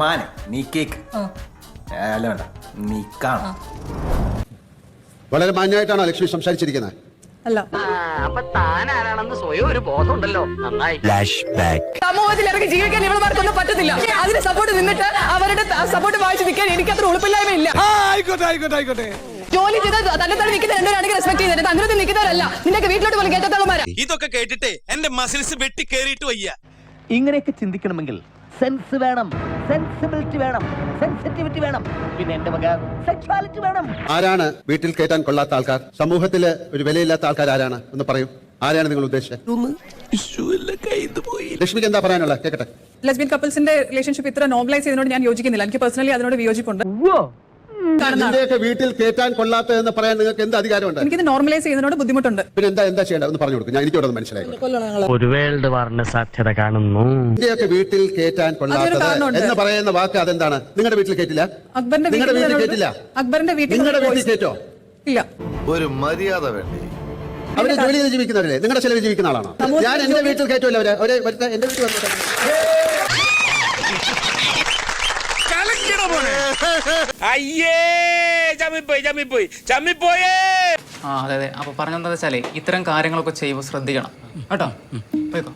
മാന നീ കേക്ക് അല്ല വേണ്ട നീ കാണാം. വളരെ മാന്യമായിട്ടാണോ ലക്ഷ്മി സംസാരിച്ചിരിക്കുന്നത്? അല്ല. അപ്പൊ താൻ ആരാണെന്ന് സ്വയം ഒരു ബോധമുണ്ടല്ലോ. നന്നായി. സമൂഹത്തിൽ ഇറങ്ങി ജീവിക്കാൻ ഇവളുമാർക്കൊന്നും പറ്റത്തില്ല. അതിന് സപ്പോർട്ട് നിന്നിട്ട് അവരുടെ സപ്പോർട്ട് വായിച്ച് നിൽക്കാൻ എനിക്ക് അത്ര ഉളുപ്പില്ലായ്മയില്ല. ജോലി ചെയ്ത് തന്നെ തന്നെ നിൽക്കുന്ന രണ്ടുപേരാണെങ്കിൽ റെസ്പെക്ട് ചെയ്തിട്ട് അങ്ങനെ നിൽക്കുന്നവരല്ല. നിന്നൊക്കെ വീട്ടിലോട്ട് പോലും കേട്ടത്തോളമാരാ. ഇതൊക്കെ കേട്ടിട്ട് എന്റെ മസിൽസ് വെട്ടി കേറിയിട്ട് വയ്യ. ഇങ്ങനെയൊക്കെ ചിന്തിക്കണമെങ്കിൽ സെൻസ് വേണം, സെൻസിബിലിറ്റി വേണം, സെൻസിറ്റിവിറ്റി വേണം, പിന്നെ എന്റെ വക സെക്സ്വാലിറ്റി വേണം. ആരാണ് വീട്ടിൽ കയറ്റാൻ കൊള്ളാത്ത ആൾക്കാർ? സമൂഹത്തില് ഒരു വിലയില്ലാത്ത ആൾക്കാർ ആരാണ് എന്ന് പറയൂ. ആരെയാണ് നിങ്ങൾ ഉദ്ദേശിച്ചത്? ലക്ഷ്മിക്ക് എന്താ പറയാനുള്ളത്? കേക്കട്ടെ. ലെസ്ബിയൻ കപ്പിൾസിന്റെ റിലേഷൻഷിപ്പ് ഇത്ര നോർമലൈസ് ചെയ്യുന്നതിനോട് ഞാൻ യോജിക്കുന്നില്ല. എനിക്ക് പേഴ്സണലി അതിനോട് വിയോജിപ്പുണ്ട്. നിന്റെയൊക്കെ വീട്ടിൽ കയറ്റാൻ കൊള്ളാത്ത എന്ന് പറയാൻ നിങ്ങൾക്ക് എന്ത് അധികാരമുണ്ട്? എനിക്കിത് നോർമലൈസ് ചെയ്യുന്നതിനോട് ബുദ്ധിമുട്ടുണ്ട്. പിന്നെ എന്താ ചെയ്യേണ്ടത് ഒന്ന് പറഞ്ഞു കൊടുക്കും. ഞാൻ എനിക്കോട് മനസ്സിലായി. ഒരു വേൾഡ് വാറിന് സാധ്യത കാണുന്നു. ഇന്ത്യയൊക്കെ വീട്ടിൽ കയറ്റാൻ കൊള്ളാത്തത് എന്ന് പറയുന്ന വാക്ക് അതെന്താണ്? നിങ്ങളുടെ വീട്ടിൽ കയറ്റില്ല? നിങ്ങളുടെ വീട്ടിൽ കയറ്റില്ല? അക്ബറിന്റെ നിങ്ങളുടെ വീട്ടിൽ കയറ്റോ? ഇല്ല. ഒരു മര്യാദ വേണ്ടേ? അവര് ജോലി ചെയ്ത് ജീവിക്കുന്നവരല്ലേ? നിങ്ങളുടെ ചെലവ് ജീവിക്കുന്ന ആളാണോ? ഞാൻ എന്റെ വീട്ടിൽ കയറ്റുമല്ലോ. എന്റെ വീട്ടിൽ വന്നിട്ട് അയ്യേ ചമ്മിപ്പോയേ. അതെ. അപ്പൊ പറഞ്ഞെന്താ വെച്ചാലേ ഇത്തരം കാര്യങ്ങളൊക്കെ ചെയ്യുമ്പോൾ ശ്രദ്ധിക്കണം കേട്ടോ. പോയിക്കോ.